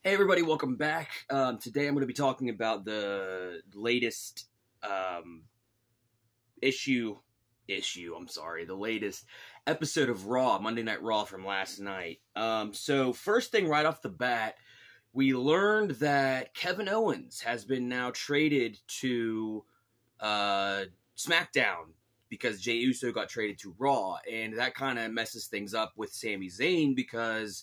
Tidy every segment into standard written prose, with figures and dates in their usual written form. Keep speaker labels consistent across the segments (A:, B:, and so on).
A: Hey everybody, welcome back. Today I'm going to be talking about the latest the latest episode of Raw, Monday Night Raw from last night. So first thing right off the bat, we learned that Kevin Owens has been now traded to SmackDown because Jey Uso got traded to Raw, and that kind of messes things up with Sami Zayn because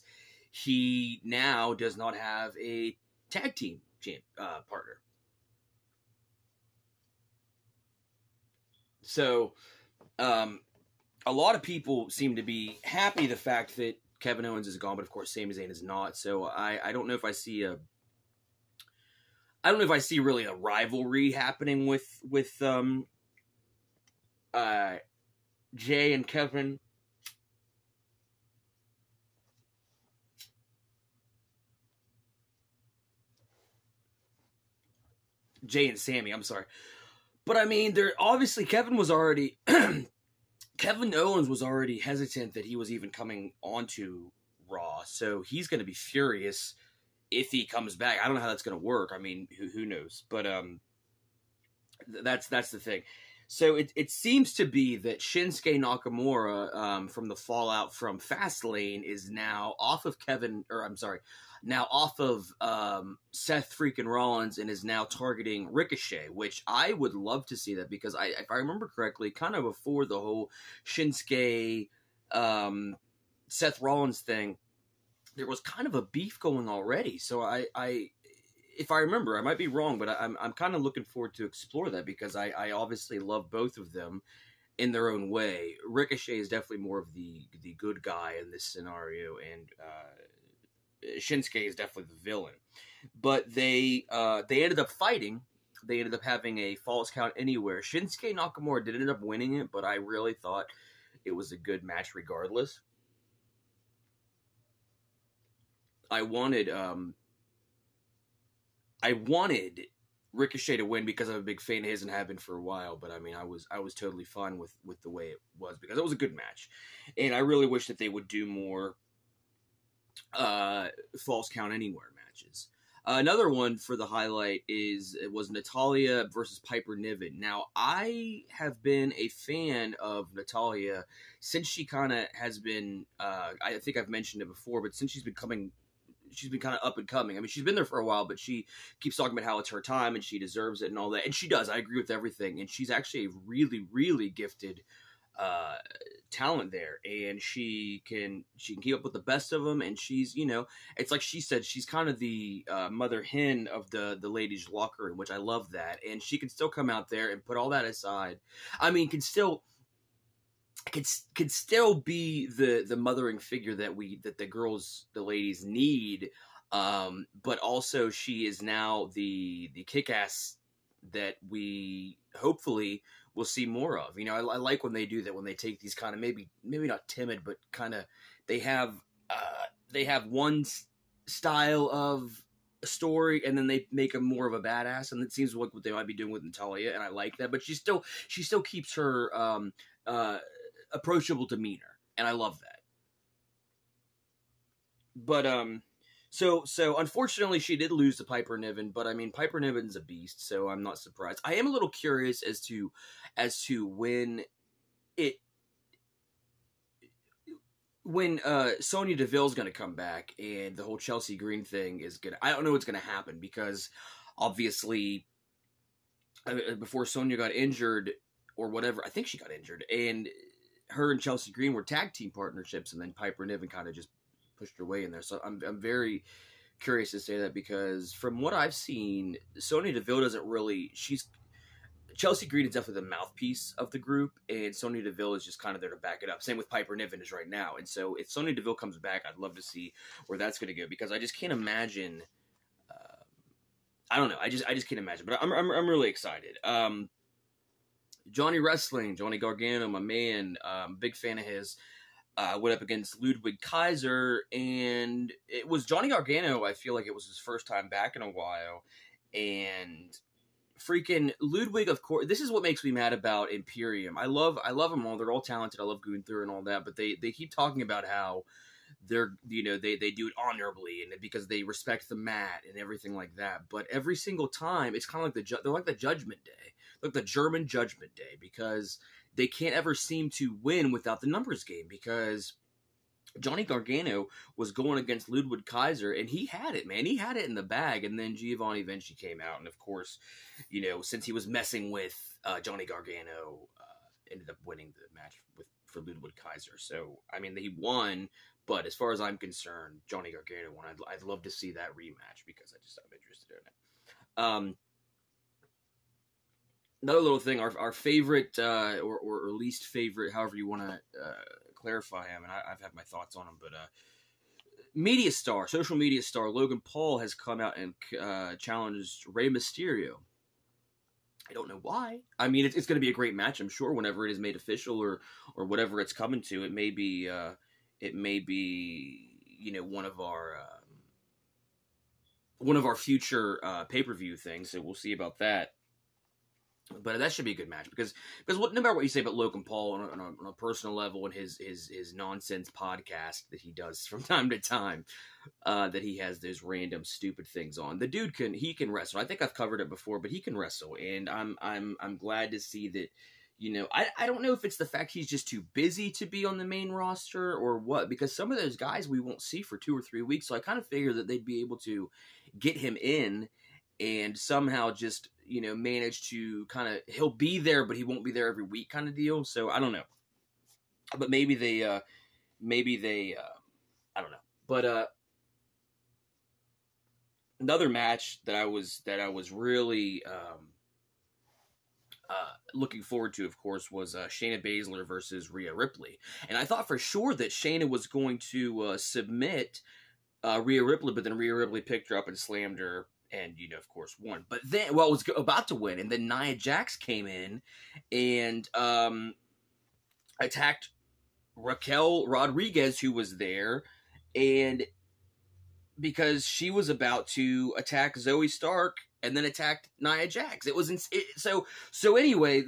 A: he now does not have a tag team partner. So, a lot of people seem to be happy the fact that Kevin Owens is gone, but of course Sami Zayn is not. So I don't know if I see really a rivalry happening with Jay and Kevin. Jay and Sammy, I'm sorry. But I mean, obviously Kevin Owens was already hesitant that he was even coming onto Raw, so he's going to be furious if he comes back. I don't know how that's going to work. I mean, who knows? But that's the thing. So it seems to be that Shinsuke Nakamura from the fallout from Fastlane is now off of Seth freaking Rollins and is now targeting Ricochet, which I would love to see that because if I remember correctly, kind of before the whole Shinsuke Seth Rollins thing, there was kind of a beef going already. So if I remember, I might be wrong, but I'm kind of looking forward to explore that because I obviously love both of them in their own way. Ricochet is definitely more of the good guy in this scenario, and Shinsuke is definitely the villain. But they ended up fighting. They ended up having a Falls Count Anywhere. Shinsuke Nakamura did end up winning it, but I really thought it was a good match regardless. I wanted Ricochet to win because I'm a big fan of his and have been for a while, but I mean, I was totally fine with the way it was because it was a good match, and I really wish that they would do more Falls Count Anywhere matches. Another one for the highlight was Natalya versus Piper Niven. Now, I have been a fan of Natalya since she kind of has been, I think I've mentioned it before, but since she's been kind of up and coming. I mean, she's been there for a while, but she keeps talking about how it's her time and she deserves it and all that. And she does. I agree with everything. And she's actually a really, really gifted talent there. And she can keep up with the best of them. And she's, it's like she said, she's kind of the mother hen of the ladies' locker room, which I love that. And she can still come out there and put all that aside. I mean, can still be the mothering figure that the ladies need, but also she is now the kick-ass that we hopefully will see more of. I like when they do that, when they take these kind of maybe not timid, but kind of they have one style of story and then they make him more of a badass, and it seems like what they might be doing with Natalya, and I like that. But she still keeps her approachable demeanor, and I love that. But so unfortunately she did lose to Piper Niven, but I mean, Piper Niven's a beast, so I'm not surprised. I am a little curious as to when Sonya Deville's going to come back and the whole Chelsea Green thing is going to... I don't know what's going to happen because obviously before Sonya got injured or whatever, I think she got injured, and her and Chelsea Green were tag team partnerships, and then Piper Niven kind of just pushed her way in there. So I'm very curious to say that because from what I've seen, Sonya Deville doesn't really... Chelsea Green is definitely the mouthpiece of the group, and Sonya Deville is just kind of there to back it up. Same with Piper Niven is right now. And so if Sonya Deville comes back, I'd love to see where that's going to go because I just can't imagine... I don't know. I just can't imagine. But I'm really excited. Johnny Wrestling, Johnny Gargano, my man, big fan of his, went up against Ludwig Kaiser, and it was Johnny Gargano. I feel like it was his first time back in a while, and freaking Ludwig, of course, this is what makes me mad about Imperium. I love them all. They're all talented. I love Gunther and all that, but they keep talking about how they do it honorably and because they respect the mat and everything like that. But every single time, it's kind of like they're like the Judgment Day, like the German Judgment Day, because they can't ever seem to win without the numbers game. Because Johnny Gargano was going against Ludwig Kaiser, and he had it, man. He had it in the bag, and then Giovanni Vinci came out, and of course, since he was messing with Johnny Gargano, ended up winning the match for Ludwig Kaiser. So, I mean, he won, but as far as I'm concerned, Johnny Gargano won. I'd love to see that rematch because I'm interested in it. Another little thing, our favorite or least favorite, however you want to clarify him, and I've had my thoughts on him, but social media star Logan Paul has come out and challenged Rey Mysterio. I don't know why. I mean, it's going to be a great match, I'm sure, whenever it is made official or whatever it's coming to. It may be one of our future pay-per-view things. So we'll see about that. But that should be a good match because no matter what you say about Logan Paul on a personal level and his nonsense podcast that he does from time to time, that he has those random stupid things on. The dude can wrestle. I think I've covered it before, but he can wrestle, and I'm glad to see that. I don't know if it's the fact he's just too busy to be on the main roster or what, because some of those guys we won't see for 2 or 3 weeks. So I kind of figure that they'd be able to get him in and somehow just manage to he'll be there, but he won't be there every week kind of deal. So I don't know, but maybe they I don't know. But another match that I was really looking forward to, of course, was Shayna Baszler versus Rhea Ripley, and I thought for sure that Shayna was going to submit Rhea Ripley, but then Rhea Ripley picked her up and slammed her. And, of course, won. But then, was about to win. And then Nia Jax came in and attacked Raquel Rodriguez, who was there. And because she was about to attack Zoe Stark and then attacked Nia Jax. It was so anyway,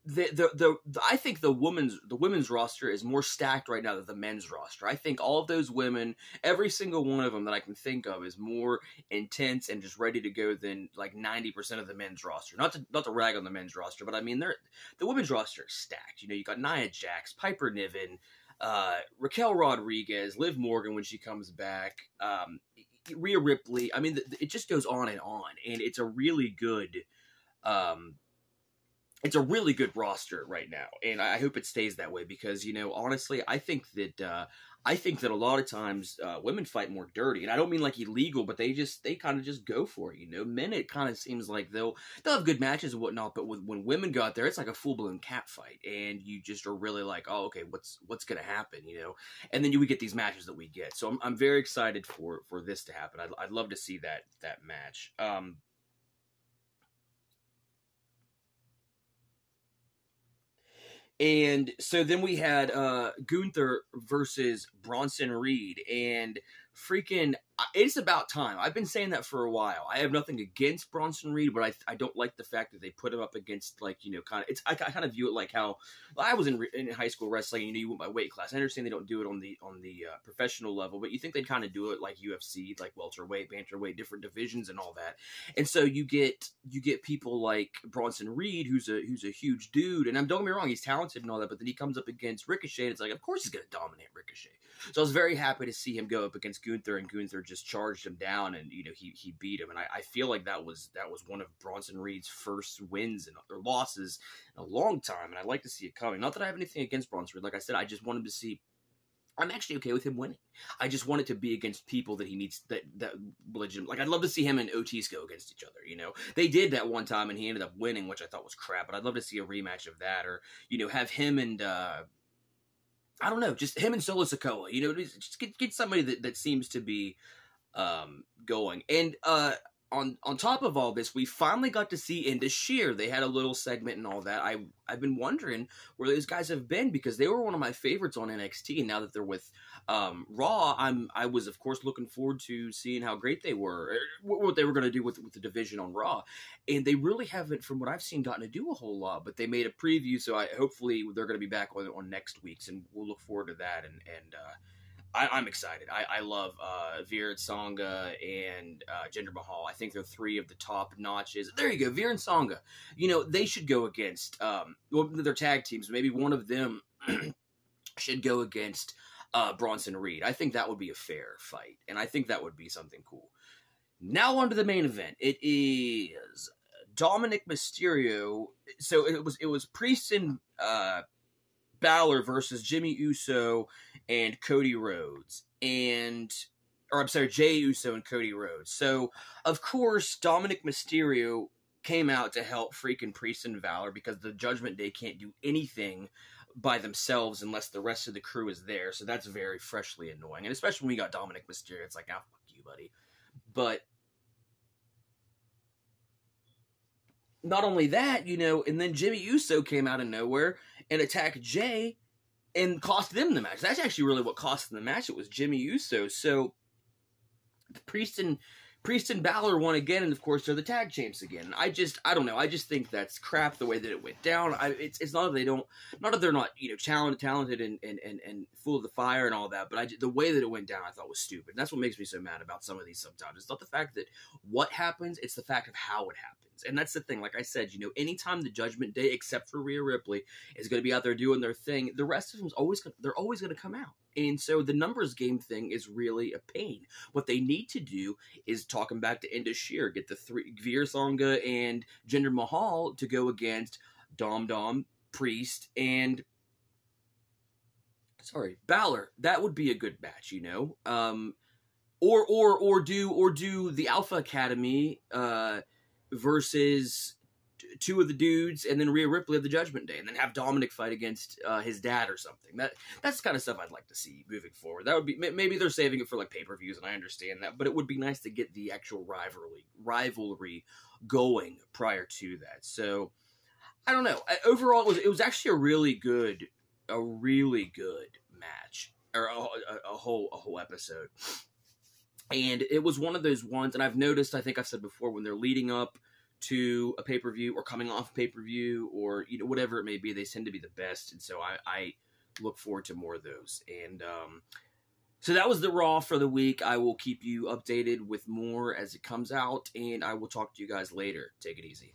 A: I think the women's roster is more stacked right now than the men's roster. I think all of those women, every single one of them that I can think of, is more intense and just ready to go than like 90% of the men's roster. Not to rag on the men's roster, but I mean the women's roster is stacked. You got Nia Jax, Piper Niven, Raquel Rodriguez, Liv Morgan when she comes back, Rhea Ripley. I mean, it just goes on, and it's a really good. It's a really good roster right now, and I hope it stays that way because, honestly, I think that a lot of times women fight more dirty, and I don't mean like illegal, but they kind of just go for it. Men, it kind of seems like they'll have good matches and whatnot, but when women go out there, it's like a full blown cat fight, and you just are really like, oh, okay, what's gonna happen, And then we get these matches that we get, so I'm very excited for this to happen. I'd love to see that match. And so then we had Gunther versus Bronson Reed, and freaking, it's about time. I've been saying that for a while. I have nothing against Bronson Reed, but I don't like the fact that they put him up against, like, I kind of view it like how I was in high school wrestling. You went by weight class. I understand they don't do it on the professional level, but you think they'd kind of do it like UFC, like welterweight, bantamweight, different divisions and all that. And so you get people like Bronson Reed, who's a huge dude, and don't get me wrong, he's talented and all that, but then he comes up against Ricochet, and it's like, of course he's going to dominate Ricochet. So I was very happy to see him go up against Gunther, and Gunther just charged him down, and he beat him. And I feel like that was one of Bronson Reed's first wins or losses in a long time, and I'd like to see it coming. Not that I have anything against Bronson Reed. Like I said, I just want him to see. I'm actually okay with him winning. I just want it to be against people that he needs that legitimate. Like, I'd love to see him and Otis go against each other. They did that one time and he ended up winning, which I thought was crap. But I'd love to see a rematch of that, or have him and I don't know, just him and Solo Sikoa. Just get somebody that seems to be going. And on top of all this, we finally got to see Indus Sher. They had a little segment and all that. I've been wondering where those guys have been, because they were one of my favorites on NXT, and now that they're with Raw, I was, of course, looking forward to seeing how great they were, what they were going to do with the division on Raw. And they really haven't, from what I've seen, gotten to do a whole lot, but they made a preview, so hopefully they're going to be back on next week's, and we'll look forward to that. And I'm excited. I love Veer and Sangha and Jinder Mahal. I think they're three of the top notches. There you go, Veer and Sangha. You know, they should go against well, their tag teams. Maybe one of them should go against Bronson Reed. I think that would be a fair fight, and I think that would be something cool. Now on to the main event. It is Dominic Mysterio. So it was Priest and Balor versus Jimmy Uso and Cody Rhodes, or I'm sorry, Jey Uso and Cody Rhodes. So of course Dominic Mysterio came out to help freaking Priest and Balor because the Judgment Day can't do anything by themselves unless the rest of the crew is there. So that's very freshly annoying, and especially when you got Dominic Mysterio, it's like, ah, fuck you, buddy. But not only that, you know, and then Jimmy Uso came out of nowhere and attacked Jey and cost them the match. That's actually really what cost them the match. It was Jimmy Uso. So Priest and Balor won again, and of course they're the tag champs again. I don't know. I just think that's crap the way that it went down. It's not that they're not, you know, talented and full of the fire and all that, but the way that it went down I thought was stupid. And that's what makes me so mad about some of these sometimes. It's not the fact that what happens, it's the fact of how it happens. And that's the thing. Like I said, you know, anytime the Judgment Day, except for Rhea Ripley, is going to be out there doing their thing, the rest of them they're always going to come out. And so the numbers game thing is really a pain. What they need to do is, talking back to Indus Sher, get the three, Veer Sangha and Jinder Mahal, to go against Dom, Priest, and Balor. That would be a good match, you know. Or do the Alpha Academy versus two of the dudes, and then Rhea Ripley of the Judgment Day, and then have Dominic fight against his dad or something. That's the kind of stuff I'd like to see moving forward. That would be, maybe they're saving it for like pay-per-views, and I understand that, but it would be nice to get the actual rivalry going prior to that. So I don't know. Overall, it was actually a really good match, or a whole episode. And it was one of those ones, and I've noticed, I think I've said before, when they're leading up to a pay-per-view or coming off pay-per-view, or, you know, whatever it may be, they tend to be the best. And so I look forward to more of those. And so that was the Raw for the week. I will keep you updated with more as it comes out, and I will talk to you guys later. Take it easy.